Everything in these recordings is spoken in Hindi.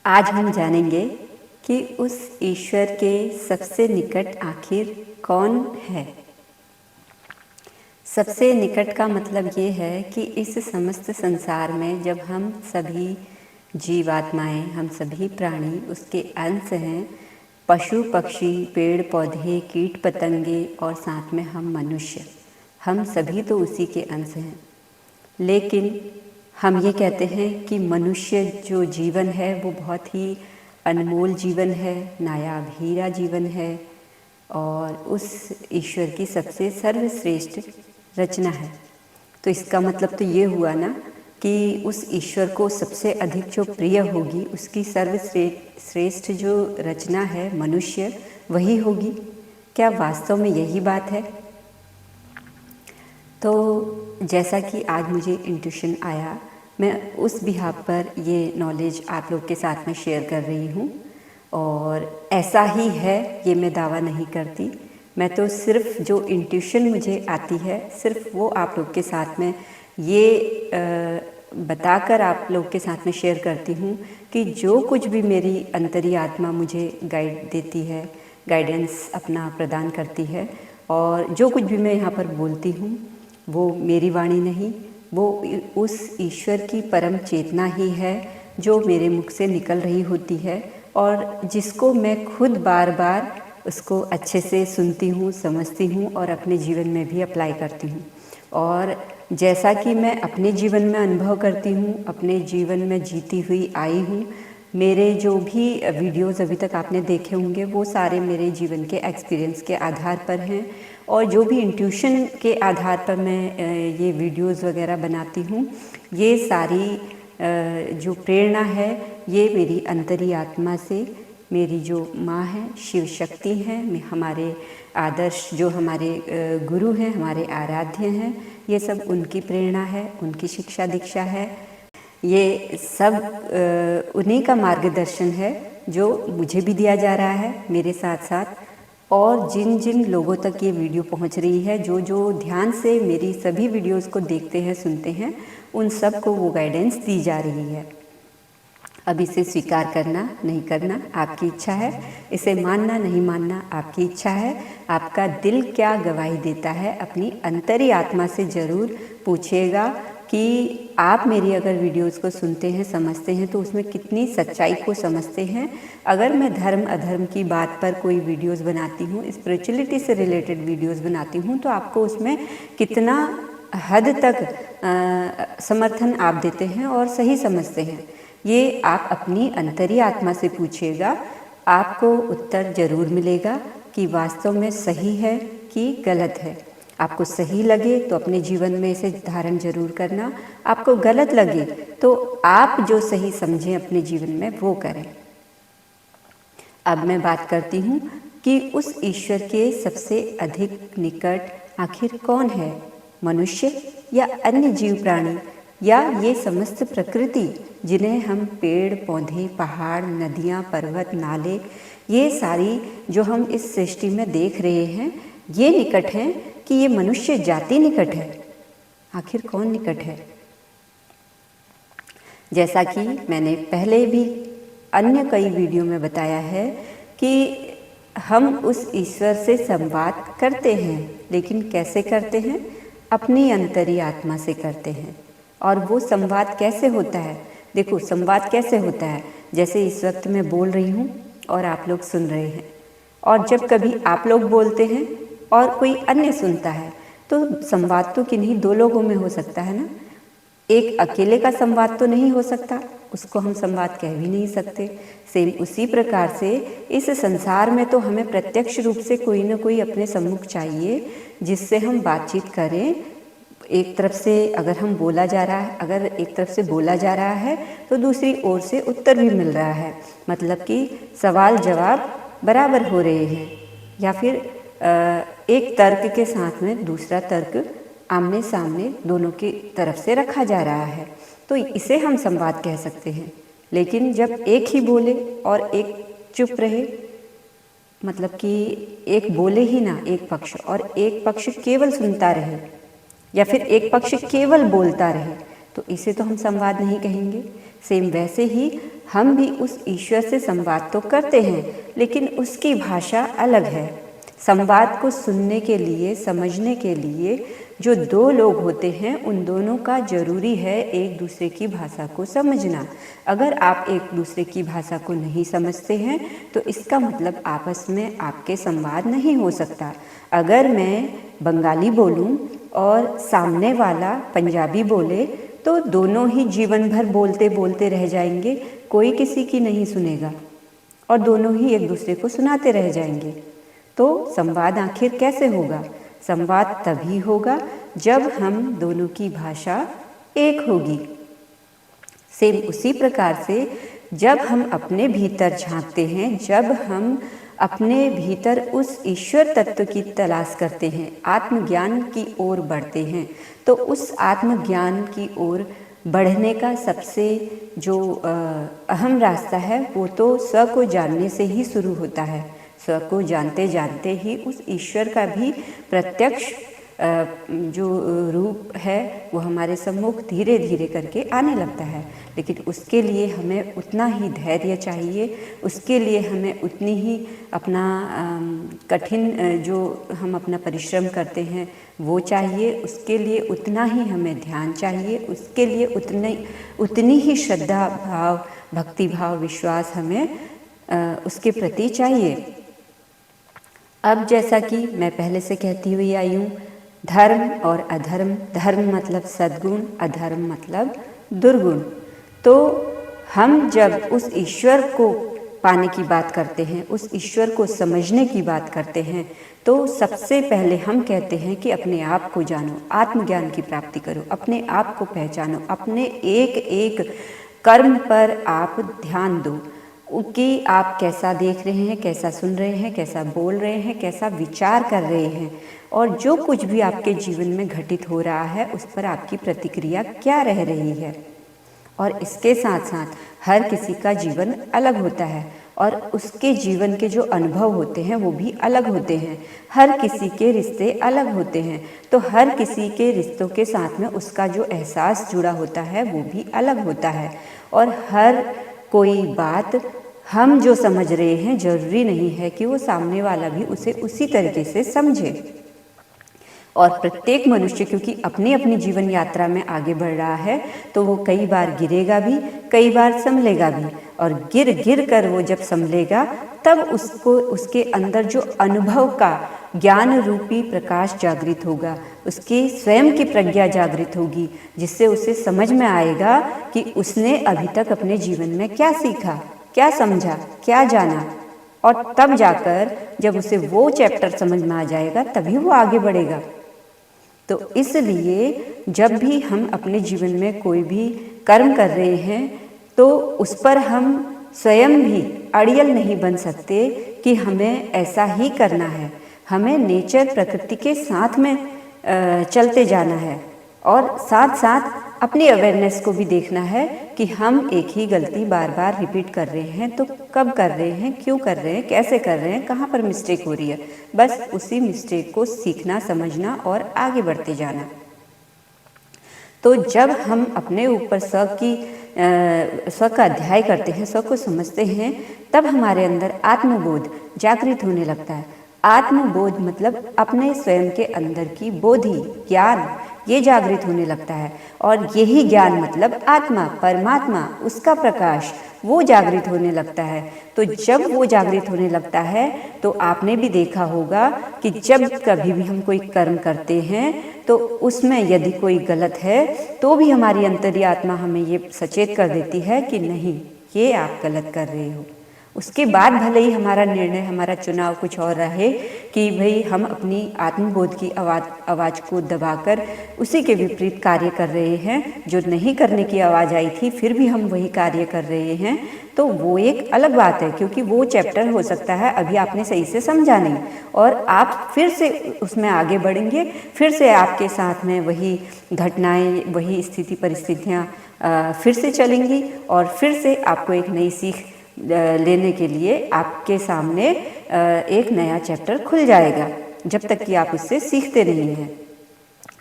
आज हम जानेंगे कि उस ईश्वर के सबसे निकट आखिर कौन है। सबसे निकट का मतलब ये है कि इस समस्त संसार में जब हम सभी जीवात्माएं, हम सभी प्राणी उसके अंश हैं, पशु पक्षी, पेड़ पौधे, कीट पतंगे और साथ में हम मनुष्य, हम सभी तो उसी के अंश हैं। लेकिन हम ये कहते हैं कि मनुष्य जो जीवन है वो बहुत ही अनमोल जीवन है, नायाब हीरा जीवन है और उस ईश्वर की सबसे सर्वश्रेष्ठ रचना है। तो इसका मतलब तो ये हुआ ना कि उस ईश्वर को सबसे अधिक जो प्रिय होगी, उसकी सर्वश्रेष्ठ जो रचना है मनुष्य, वही होगी। क्या वास्तव में यही बात है? तो जैसा कि आज मुझे इंट्यूशन आया, मैं उस बिहाफ पर ये नॉलेज आप लोग के साथ में शेयर कर रही हूँ। और ऐसा ही है, ये मैं दावा नहीं करती। मैं तो सिर्फ जो इंट्यूशन मुझे आती है, सिर्फ वो आप लोग के साथ में ये बताकर आप लोग के साथ में शेयर करती हूँ कि जो कुछ भी मेरी अंतरी आत्मा मुझे गाइड देती है, गाइडेंस अपना प्रदान करती है, और जो कुछ भी मैं यहाँ पर बोलती हूँ वो मेरी वाणी नहीं, वो उस ईश्वर की परम चेतना ही है जो मेरे मुख से निकल रही होती है और जिसको मैं खुद बार बार उसको अच्छे से सुनती हूँ, समझती हूँ और अपने जीवन में भी अप्लाई करती हूँ। और जैसा कि मैं अपने जीवन में अनुभव करती हूँ, अपने जीवन में जीती हुई आई हूँ, मेरे जो भी वीडियोज़ अभी तक आपने देखे होंगे वो सारे मेरे जीवन के एक्सपीरियंस के आधार पर हैं। और जो भी इंट्यूशन के आधार पर मैं ये वीडियोज़ वगैरह बनाती हूँ, ये सारी जो प्रेरणा है ये मेरी अंतरी आत्मा से, मेरी जो माँ है, शिव शक्ति हैं, हमारे आदर्श जो हमारे गुरु हैं, हमारे आराध्य हैं, ये सब उनकी प्रेरणा है, उनकी शिक्षा दीक्षा है। ये सब उन्हीं का मार्गदर्शन है जो मुझे भी दिया जा रहा है मेरे साथ साथ, और जिन जिन लोगों तक ये वीडियो पहुंच रही है, जो जो ध्यान से मेरी सभी वीडियोस को देखते हैं, सुनते हैं, उन सब को वो गाइडेंस दी जा रही है। अब इसे स्वीकार करना नहीं करना आपकी इच्छा है, इसे मानना नहीं मानना आपकी इच्छा है। आपका दिल क्या गवाही देता है, अपनी अंतरी आत्मा से ज़रूर पूछिएगा कि आप मेरी अगर वीडियोस को सुनते हैं, समझते हैं, तो उसमें कितनी सच्चाई को समझते हैं। अगर मैं धर्म अधर्म की बात पर कोई वीडियोस बनाती हूँ, स्पिरिचुअलिटी से रिलेटेड वीडियोस बनाती हूँ, तो आपको उसमें कितना हद तक समर्थन आप देते हैं और सही समझते हैं, ये आप अपनी अंतरी आत्मा से पूछिएगा। आपको उत्तर ज़रूर मिलेगा कि वास्तव में सही है कि गलत है। आपको सही लगे तो अपने जीवन में इसे धारण जरूर करना, आपको गलत लगे तो आप जो सही समझें अपने जीवन में वो करें। अब मैं बात करती हूँ कि उस ईश्वर के सबसे अधिक निकट आखिर कौन है, मनुष्य या अन्य जीव प्राणी, या ये समस्त प्रकृति जिन्हें हम पेड़ पौधे, पहाड़, नदियाँ, पर्वत, नाले, ये सारी जो हम इस सृष्टि में देख रहे हैं, ये निकट हैं कि ये मनुष्य जाति निकट है? आखिर कौन निकट है? जैसा कि मैंने पहले भी अन्य कई वीडियो में बताया है कि हम उस ईश्वर से संवाद करते हैं, लेकिन कैसे करते हैं? अपनी अंतरी आत्मा से करते हैं। और वो संवाद कैसे होता है? देखो, संवाद कैसे होता है, जैसे इस वक्त मैं बोल रही हूँ और आप लोग सुन रहे हैं, और जब कभी आप लोग बोलते हैं और कोई अन्य सुनता है, तो संवाद तो किन्हीं दो लोगों में हो सकता है ना। एक अकेले का संवाद तो नहीं हो सकता, उसको हम संवाद कह भी नहीं सकते। सेम उसी प्रकार से इस संसार में तो हमें प्रत्यक्ष रूप से कोई ना कोई अपने सम्मुख चाहिए जिससे हम बातचीत करें। एक तरफ से अगर हम बोला जा रहा है, अगर एक तरफ से बोला जा रहा है तो दूसरी ओर से उत्तर भी मिल रहा है, मतलब कि सवाल जवाब बराबर हो रहे हैं, या फिर एक तर्क के साथ में दूसरा तर्क आमने सामने दोनों की तरफ से रखा जा रहा है, तो इसे हम संवाद कह सकते हैं। लेकिन जब एक ही बोले और एक चुप रहे, मतलब कि एक बोले ही ना एक पक्ष, और एक पक्ष केवल सुनता रहे, या फिर एक पक्ष केवल बोलता रहे, तो इसे तो हम संवाद नहीं कहेंगे। सेम वैसे ही हम भी उस ईश्वर से संवाद तो करते हैं, लेकिन उसकी भाषा अलग है। संवाद को सुनने के लिए, समझने के लिए जो दो लोग होते हैं, उन दोनों का जरूरी है एक दूसरे की भाषा को समझना। अगर आप एक दूसरे की भाषा को नहीं समझते हैं तो इसका मतलब आपस में आपके संवाद नहीं हो सकता। अगर मैं बंगाली बोलूं और सामने वाला पंजाबी बोले तो दोनों ही जीवन भर बोलते बोलते रह जाएंगे, कोई किसी की नहीं सुनेगा और दोनों ही एक दूसरे को सुनाते रह जाएंगे। तो संवाद आखिर कैसे होगा? संवाद तभी होगा जब हम दोनों की भाषा एक होगी। सेम उसी प्रकार से जब हम अपने भीतर झांकते हैं, जब हम अपने भीतर उस ईश्वर तत्व की तलाश करते हैं, आत्मज्ञान की ओर बढ़ते हैं, तो उस आत्मज्ञान की ओर बढ़ने का सबसे जो अहम रास्ता है वो तो स्व को जानने से ही शुरू होता है। स्व को जानते जानते ही उस ईश्वर का भी प्रत्यक्ष जो रूप है वो हमारे सम्मुख धीरे धीरे करके आने लगता है। लेकिन उसके लिए हमें उतना ही धैर्य चाहिए, उसके लिए हमें उतनी ही अपना कठिन जो हम अपना परिश्रम करते हैं वो चाहिए, उसके लिए उतना ही हमें ध्यान चाहिए, उसके लिए उतनी ही श्रद्धा भाव, भक्ति भाव, विश्वास हमें उसके प्रति चाहिए। अब जैसा कि मैं पहले से कहती हुई आई हूँ, धर्म और अधर्म, धर्म मतलब सद्गुण, अधर्म मतलब दुर्गुण। तो हम जब उस ईश्वर को पाने की बात करते हैं, उस ईश्वर को समझने की बात करते हैं, तो सबसे पहले हम कहते हैं कि अपने आप को जानो, आत्मज्ञान की प्राप्ति करो, अपने आप को पहचानो, अपने एक एक कर्म पर आप ध्यान दो कि आप कैसा देख रहे हैं, कैसा सुन रहे हैं, कैसा बोल रहे हैं, कैसा विचार कर रहे हैं, और जो कुछ भी आपके जीवन में घटित हो रहा है उस पर आपकी प्रतिक्रिया क्या रह रही है। और इसके साथ साथ हर किसी का जीवन अलग होता है और उसके जीवन के जो अनुभव होते हैं वो भी अलग होते हैं। हर किसी के रिश्ते अलग होते हैं, तो हर किसी के रिश्तों के साथ में उसका जो एहसास जुड़ा होता है वो भी अलग होता है। और हर कोई बात हम जो समझ रहे हैं जरूरी नहीं है कि वो सामने वाला भी उसे उसी तरीके से समझे। और प्रत्येक मनुष्य क्योंकि अपनी अपनी जीवन यात्रा में आगे बढ़ रहा है, तो वो कई बार गिरेगा भी, कई बार संभलेगा भी, और गिर गिर कर वो जब संभलेगा तब उसको उसके अंदर जो अनुभव का ज्ञान रूपी प्रकाश जागृत होगा, उसकी स्वयं की प्रज्ञा जागृत होगी, जिससे उसे समझ में आएगा कि उसने अभी तक अपने जीवन में क्या सीखा, क्या समझा, क्या जाना। और तब जाकर जब उसे वो चैप्टर समझ में आ जाएगा तभी वो आगे बढ़ेगा। तो इसलिए जब भी हम अपने जीवन में कोई भी कर्म कर रहे हैं तो उस पर हम स्वयं भी अड़ियल नहीं बन सकते कि हमें ऐसा ही करना है। हमें नेचर, प्रकृति के साथ में चलते जाना है और साथ साथ अपनी अवेयरनेस को भी देखना है कि हम एक ही गलती बार बार रिपीट कर रहे हैं, तो कब कर रहे हैं, क्यों कर रहे हैं, कैसे कर रहे हैं, कहाँ पर मिस्टेक हो रही है। बस उसी मिस्टेक को सीखना, समझना और आगे बढ़ते जाना। तो जब हम अपने ऊपर स्व का अध्याय करते हैं, स्व को समझते हैं, तब हमारे अंदर आत्मबोध जागृत होने लगता है। आत्मबोध मतलब अपने स्वयं के अंदर की बोधि, ज्ञान, ये जागृत होने लगता है। और यही ज्ञान मतलब आत्मा, परमात्मा, उसका प्रकाश, वो जागृत होने लगता है। तो जब वो जागृत होने लगता है तो आपने भी देखा होगा कि जब कभी भी हम कोई कर्म करते हैं तो उसमें यदि कोई गलत है तो भी हमारी अंतर्य आत्मा हमें ये सचेत कर देती है कि नहीं, ये आप गलत कर रहे हो। उसके बाद भले ही हमारा निर्णय, हमारा चुनाव कुछ और रहे कि भाई हम अपनी आत्मबोध की आवाज़ को दबाकर उसी के विपरीत कार्य कर रहे हैं, जो नहीं करने की आवाज़ आई थी फिर भी हम वही कार्य कर रहे हैं, तो वो एक अलग बात है। क्योंकि वो चैप्टर हो सकता है अभी आपने सही से समझा नहीं और आप फिर से उसमें आगे बढ़ेंगे, फिर से आपके साथ में वही घटनाएं, वही स्थिति परिस्थितियाँ फिर से चलेंगी और फिर से आपको एक नई सीख लेने के लिए आपके सामने एक नया चैप्टर खुल जाएगा, जब तक कि आप उससे सीखते नहीं हैं।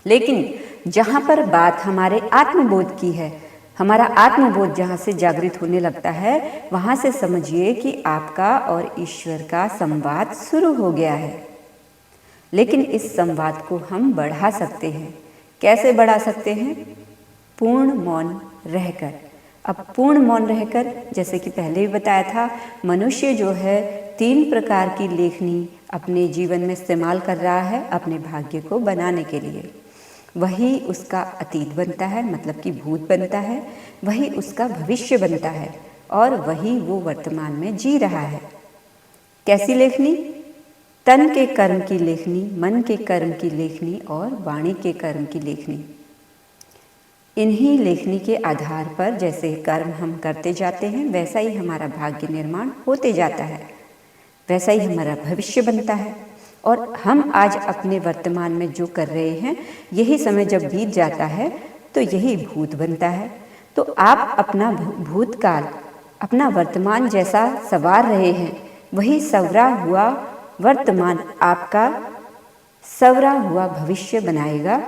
लेकिन जहाँ पर बात हमारे आत्मबोध की है, हमारा आत्मबोध जहाँ से जागृत होने लगता है, वहाँ से समझिए कि आपका और ईश्वर का संवाद शुरू हो गया है। लेकिन इस संवाद को हम बढ़ा सकते हैं। कैसे बढ़ा सकते हैं? पूर्ण मौन रहकर। अब पूर्ण मौन रहकर, जैसे कि पहले भी बताया था, मनुष्य जो है 3 प्रकार की लेखनी अपने जीवन में इस्तेमाल कर रहा है अपने भाग्य को बनाने के लिए। वही उसका अतीत बनता है, मतलब कि भूत बनता है, वही उसका भविष्य बनता है, और वही वो वर्तमान में जी रहा है। कैसी लेखनी? तन के कर्म की लेखनी, मन के कर्म की लेखनी और वाणी के कर्म की लेखनी। इन्हीं लेखनी के आधार पर जैसे कर्म हम करते जाते हैं, वैसा ही हमारा भाग्य निर्माण होते जाता है, वैसा ही हमारा भविष्य बनता है। और हम आज अपने वर्तमान में जो कर रहे हैं, यही समय जब बीत जाता है तो यही भूत बनता है। तो आप अपना भूतकाल, अपना वर्तमान जैसा संवार रहे हैं, वही संवरा हुआ वर्तमान आपका संवरा हुआ भविष्य बनाएगा,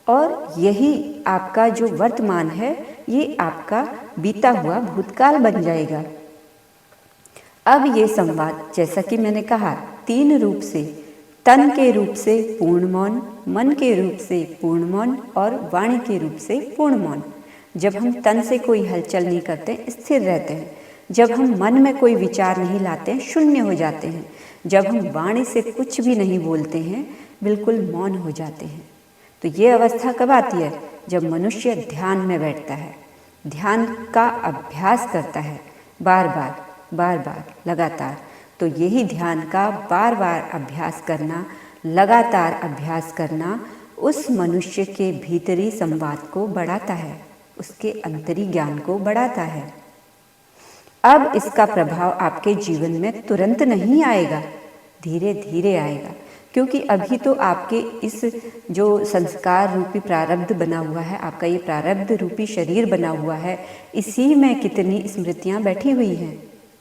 और यही आपका जो वर्तमान है, ये आपका बीता हुआ भूतकाल बन जाएगा। अब ये संवाद, जैसा कि मैंने कहा, 3 रूप से, तन के रूप से पूर्ण मौन, मन के रूप से पूर्ण मौन और वाणी के रूप से पूर्ण मौन। जब हम तन से कोई हलचल नहीं करते, स्थिर रहते हैं, जब हम मन में कोई विचार नहीं लाते हैं, शून्य हो जाते हैं, जब हम वाणी से कुछ भी नहीं बोलते हैं, बिल्कुल मौन हो जाते हैं, तो ये अवस्था कब आती है? जब मनुष्य ध्यान में बैठता है, ध्यान का अभ्यास करता है, बार बार लगातार। तो यही ध्यान का बार बार अभ्यास करना, लगातार अभ्यास करना, उस मनुष्य के भीतरी संवाद को बढ़ाता है, उसके अंतरी ज्ञान को बढ़ाता है। अब इसका प्रभाव आपके जीवन में तुरंत नहीं आएगा, धीरे धीरे आएगा, क्योंकि अभी तो आपके इस जो संस्कार रूपी प्रारब्ध बना हुआ है, आपका ये प्रारब्ध रूपी शरीर बना हुआ है, इसी में कितनी स्मृतियाँ बैठी हुई हैं,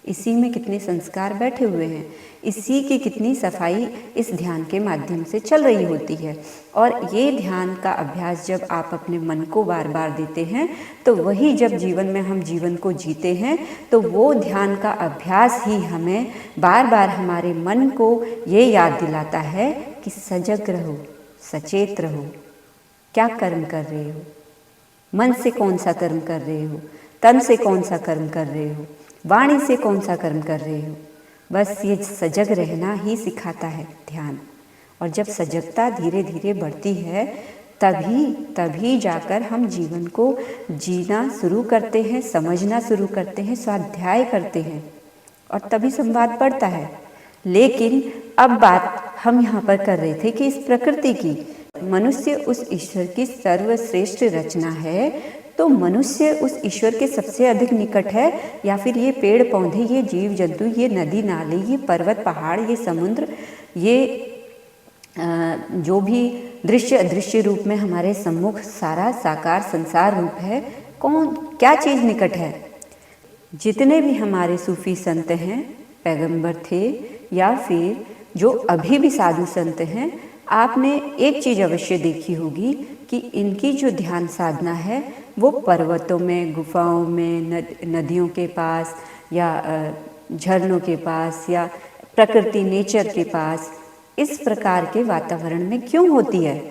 इसी में कितने संस्कार बैठे हुए हैं, इसी की कितनी सफाई इस ध्यान के माध्यम से चल रही होती है। और ये ध्यान का अभ्यास जब आप अपने मन को बार बार देते हैं, तो वही जब जीवन में हम जीवन को जीते हैं, तो वो ध्यान का अभ्यास ही हमें बार बार हमारे मन को ये याद दिलाता है कि सजग रहो, सचेत रहो, क्या कर्म कर रहे हो, मन से कौन सा कर्म कर रहे हो, तन से कौन सा कर्म कर रहे हो, वाणी से कौन सा कर्म कर रहे हो। बस ये सजग रहना ही सिखाता है ध्यान। और जब सजगता धीरे धीरे बढ़ती है, तभी जाकर हम जीवन को जीना शुरू करते हैं, समझना शुरू करते हैं, स्वाध्याय करते हैं, और तभी संवाद बढ़ता है। लेकिन अब बात हम यहाँ पर कर रहे थे कि इस प्रकृति की, मनुष्य उस ईश्वर की सर्वश्रेष्ठ रचना है, तो मनुष्य उस ईश्वर के सबसे अधिक निकट है, या फिर ये पेड़ पौधे, ये जीव जंतु, ये नदी नाले, ये पर्वत पहाड़, ये समुद्र, ये जो भी दृश्य अदृश्य रूप में हमारे सम्मुख सारा साकार संसार रूप है, क्या चीज़ निकट है? जितने भी हमारे सूफी संत हैं, पैगंबर थे, या फिर जो अभी भी साधु संत हैं, आपने एक चीज़ अवश्य देखी होगी कि इनकी जो ध्यान साधना है, वो पर्वतों में, गुफाओं में, नदियों के पास, या झरनों के पास, या प्रकृति नेचर के पास, इस प्रकार के वातावरण में क्यों होती है?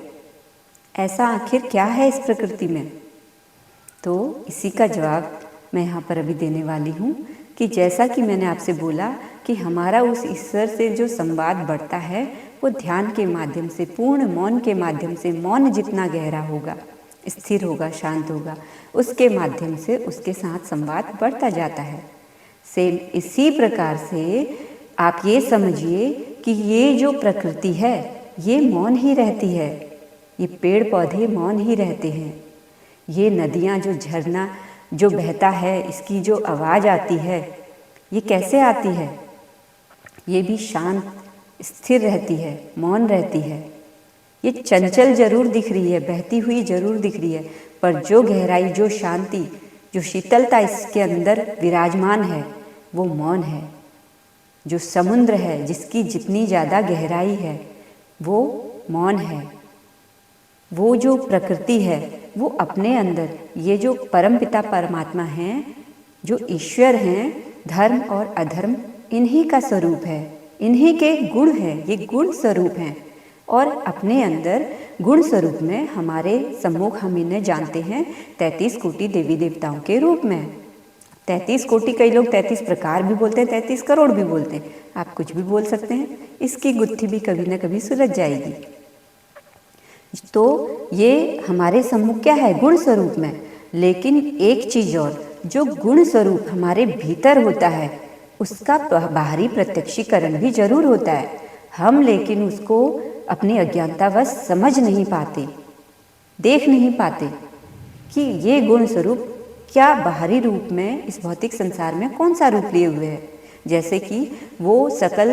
ऐसा आखिर क्या है इस प्रकृति में? तो इसी का जवाब मैं यहाँ पर अभी देने वाली हूँ कि जैसा कि मैंने आपसे बोला कि हमारा उस ईश्वर से जो संवाद बढ़ता है, वो ध्यान के माध्यम से, पूर्ण मौन के माध्यम से, मौन जितना गहरा होगा, स्थिर होगा, शांत होगा, उसके माध्यम से उसके साथ संवाद बढ़ता जाता है। सेम इसी प्रकार से आप ये समझिए कि ये जो प्रकृति है, ये मौन ही रहती है, ये पेड़ पौधे मौन ही रहते हैं, ये नदियाँ, जो झरना जो बहता है, इसकी जो आवाज़ आती है, ये कैसे आती है? ये भी शांत स्थिर रहती है, मौन रहती है। ये चंचल जरूर दिख रही है, बहती हुई जरूर दिख रही है, पर जो गहराई, जो शांति, जो शीतलता इसके अंदर विराजमान है, वो मौन है। जो समुद्र है, जिसकी जितनी ज़्यादा गहराई है, वो मौन है। वो जो प्रकृति है वो अपने अंदर ये जो परमपिता परमात्मा हैं, जो ईश्वर हैं, धर्म और अधर्म इन्हीं का स्वरूप है, इन्हीं के गुण है, ये गुण स्वरूप हैं। और अपने अंदर गुण स्वरूप में हमारे सम्मुख हम इन्हें जानते हैं 33 कोटि देवी देवताओं के रूप में। 33 कोटि, कई लोग 33 प्रकार भी बोलते हैं, 33 करोड़ भी बोलते हैं, आप कुछ भी बोल सकते हैं, इसकी गुत्थी भी कभी ना कभी सुलझ जाएगी। तो ये हमारे सम्मुख क्या है, गुण स्वरूप में। लेकिन एक चीज और, जो गुण स्वरूप हमारे भीतर होता है उसका बाहरी प्रत्यक्षीकरण भी जरूर होता है, हम लेकिन उसको अपनी अज्ञानतावश समझ नहीं पाते, देख नहीं पाते कि ये गुण स्वरूप क्या बाहरी रूप में इस भौतिक संसार में कौन सा रूप लिए हुए है। जैसे कि वो सकल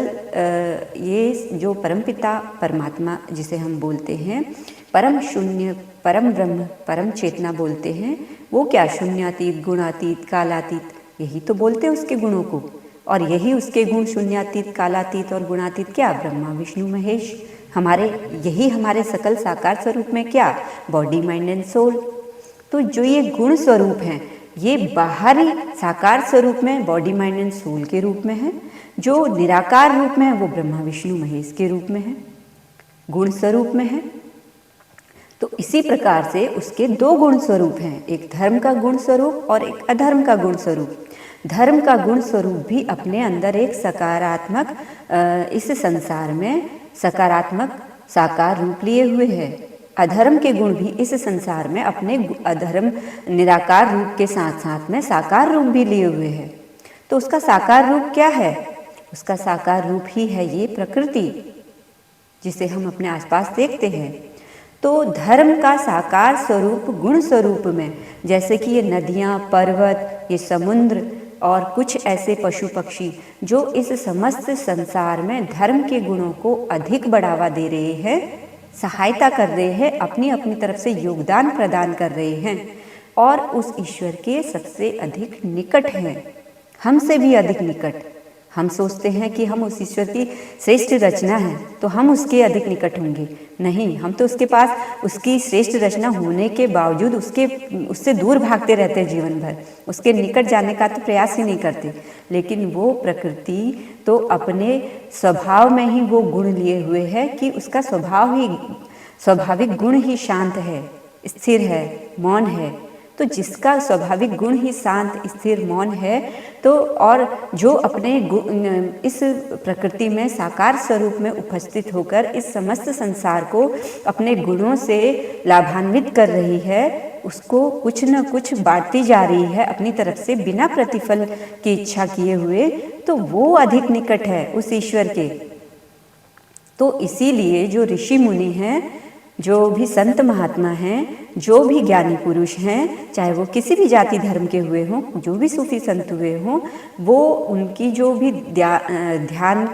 ये जो परमपिता परमात्मा जिसे हम बोलते हैं, परम शून्य, परम ब्रह्म, परम चेतना बोलते हैं, वो क्या शून्यातीत, गुणातीत, कालातीत, यही तो बोलते हैं उसके गुणों को। और यही उसके गुण शून्यातीत, कालातीत और गुणातीत क्या, ब्रह्मा विष्णु महेश, हमारे यही हमारे सकल साकार स्वरूप में क्या, बॉडी माइंड एंड सोल। तो जो ये गुण स्वरूप हैं ये बाहरी साकार स्वरूप में बॉडी माइंड एंड सोल के रूप में है, जो निराकार रूप में है वो ब्रह्मा विष्णु महेश के रूप में है, गुण स्वरूप में है। तो इसी प्रकार से उसके दो गुण स्वरूप हैं, एक धर्म का गुण स्वरूप और एक अधर्म का गुण स्वरूप। धर्म का गुण स्वरूप भी अपने अंदर एक सकारात्मक, इस संसार में सकारात्मक साकार रूप लिए हुए है। अधर्म के गुण भी इस संसार में अपने अधर्म निराकार रूप के साथ साथ में साकार रूप भी लिए हुए हैं। तो उसका साकार रूप क्या है, उसका साकार रूप ही है ये प्रकृति जिसे हम अपने आसपास देखते हैं। तो धर्म का साकार स्वरूप गुण स्वरूप में, जैसे कि ये नदियाँ, पर्वत, ये समुद्र और कुछ ऐसे पशु पक्षी जो इस समस्त संसार में धर्म के गुणों को अधिक बढ़ावा दे रहे हैं, सहायता कर रहे हैं, अपनी अपनी तरफ से योगदान प्रदान कर रहे हैं और उस ईश्वर के सबसे अधिक निकट हैं, हमसे भी अधिक निकट। हम सोचते हैं कि हम उस ईश्वर की श्रेष्ठ रचना है तो हम उसके अधिक निकट होंगे, नहीं, हम तो उसके पास, उसकी श्रेष्ठ रचना होने के बावजूद उससे दूर भागते रहते हैं जीवन भर, उसके निकट जाने का तो प्रयास ही नहीं करते। लेकिन वो प्रकृति तो अपने स्वभाव में ही वो गुण लिए हुए है कि उसका स्वभाव ही, स्वाभाविक गुण ही शांत है, स्थिर है, मौन है। तो जिसका स्वाभाविक गुण ही शांत, स्थिर, मौन है, तो और जो अपने इस प्रकृति में साकार स्वरूप में उपस्थित होकर इस समस्त संसार को अपने गुणों से लाभान्वित कर रही है, उसको कुछ न कुछ बांटती जा रही है अपनी तरफ से बिना प्रतिफल की इच्छा किए हुए, तो वो अधिक निकट है उस ईश्वर के। तो इसीलिए जो ऋषि मुनि हैं, जो भी संत महात्मा हैं, जो भी ज्ञानी पुरुष हैं, चाहे वो किसी भी जाति धर्म के हुए हों, जो भी सूफी संत हुए हों, वो उनकी जो भी ध्यान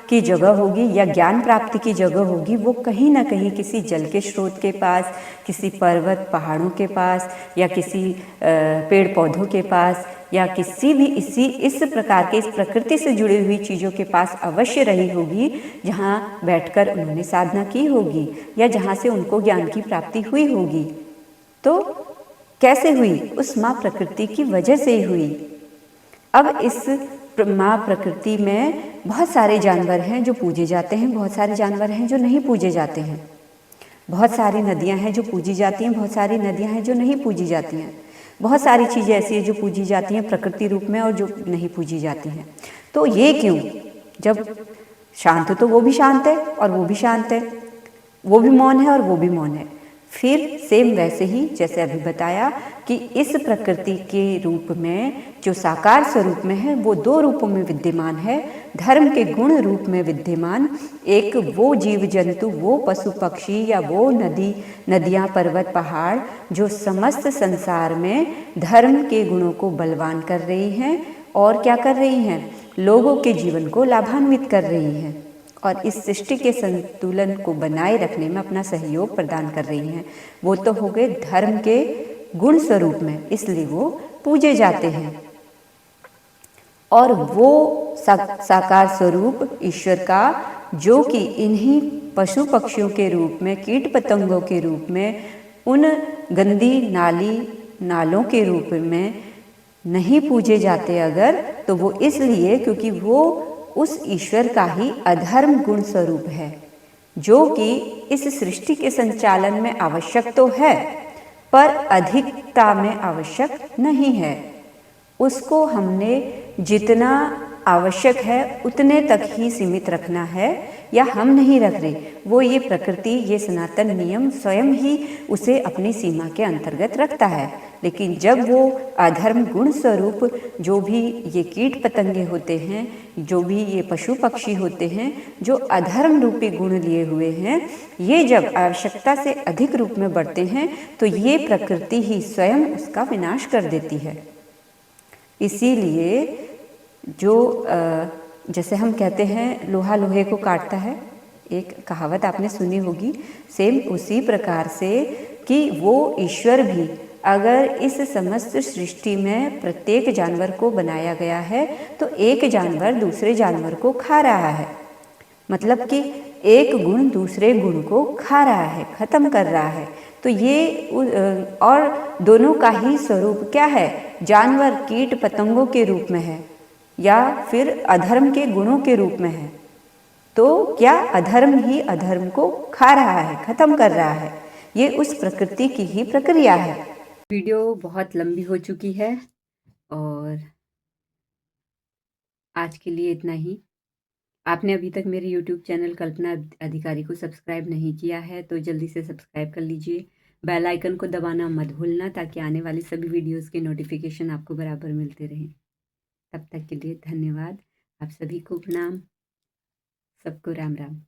की जगह होगी या ज्ञान प्राप्ति की जगह होगी, वो कहीं ना कहीं किसी जल के स्रोत के पास, किसी पर्वत पहाड़ों के पास या किसी पेड़ पौधों के पास या किसी भी इस प्रकार के, इस प्रकृति से जुड़ी हुई चीज़ों के पास अवश्य रही होगी, जहाँ बैठकर उन्होंने साधना की होगी या जहाँ से उनको ज्ञान की प्राप्ति हुई होगी। तो कैसे हुई, उस माँ प्रकृति की वजह से ही हुई। अब इस माँ प्रकृति में बहुत सारे जानवर हैं जो पूजे जाते हैं, बहुत सारे जानवर हैं जो नहीं पूजे जाते हैं, बहुत सारी नदियाँ हैं जो पूजी जाती हैं, बहुत सारी नदियाँ हैं जो नहीं पूजी जाती हैं, बहुत सारी चीज़ें ऐसी हैं जो पूजी जाती हैं प्रकृति रूप में और जो नहीं पूजी जाती हैं। तो ये क्यों, जब शांत तो वो भी शांत है और वो भी शांत है, वो भी मौन है और वो भी मौन है। फिर सेम वैसे ही जैसे अभी बताया कि इस प्रकृति के रूप में जो साकार स्वरूप में है वो दो रूपों में विद्यमान है। धर्म के गुण रूप में विद्यमान एक वो जीव जंतु, वो पशु पक्षी या वो नदियाँ, पर्वत, पहाड़ जो समस्त संसार में धर्म के गुणों को बलवान कर रही हैं और क्या कर रही हैं, लोगों के जीवन को लाभान्वित कर रही हैं और इस सृष्टि के संतुलन को बनाए रखने में अपना सहयोग प्रदान कर रही हैं। वो तो हो गए धर्म के गुण स्वरूप में, इसलिए वो पूजे जाते हैं। और वो साकार स्वरूप ईश्वर का जो कि इन्हीं पशु पक्षियों के रूप में, कीट पतंगों के रूप में, उन गंदी नालों के रूप में नहीं पूजे जाते अगर, तो वो इसलिए क्योंकि वो उस ईश्वर का ही अधर्म गुण स्वरूप है, जो कि इस सृष्टि के संचालन में आवश्यक तो है पर अधिकता में आवश्यक नहीं है। उसको हमने जितना आवश्यक है उतने तक ही सीमित रखना है, या हम नहीं रख रहे, वो ये प्रकृति, ये सनातन नियम स्वयं ही उसे अपनी सीमा के अंतर्गत रखता है। लेकिन जब वो अधर्म गुण स्वरूप जो भी ये कीट पतंगे होते हैं, जो भी ये पशु पक्षी होते हैं, जो अधर्म रूपी गुण लिए हुए हैं, ये जब आवश्यकता से अधिक रूप में बढ़ते हैं तो ये प्रकृति ही स्वयं उसका विनाश कर देती है। इसीलिए जो जैसे हम कहते हैं लोहा लोहे को काटता है, एक कहावत आपने सुनी होगी, सेम उसी प्रकार से कि वो ईश्वर भी अगर इस समस्त सृष्टि में प्रत्येक जानवर को बनाया गया है तो एक जानवर दूसरे जानवर को खा रहा है, मतलब कि एक गुण दूसरे गुण को खा रहा है, खत्म कर रहा है। तो ये और दोनों का ही स्वरूप क्या है, जानवर कीट पतंगों के रूप में है या फिर अधर्म के गुणों के रूप में है, तो क्या अधर्म ही अधर्म को खा रहा है, खत्म कर रहा है। ये उस प्रकृति की ही प्रक्रिया है। वीडियो बहुत लंबी हो चुकी है और आज के लिए इतना ही। आपने अभी तक मेरे YouTube चैनल कल्पना अधिकारी को सब्सक्राइब नहीं किया है तो जल्दी से सब्सक्राइब कर लीजिए। बेल आइकन को दबाना मत भूलना ताकि आने वाली सभी वीडियोस के नोटिफिकेशन आपको बराबर मिलते रहें। तब तक के लिए धन्यवाद। आप सभी को प्रणाम। सबको राम राम।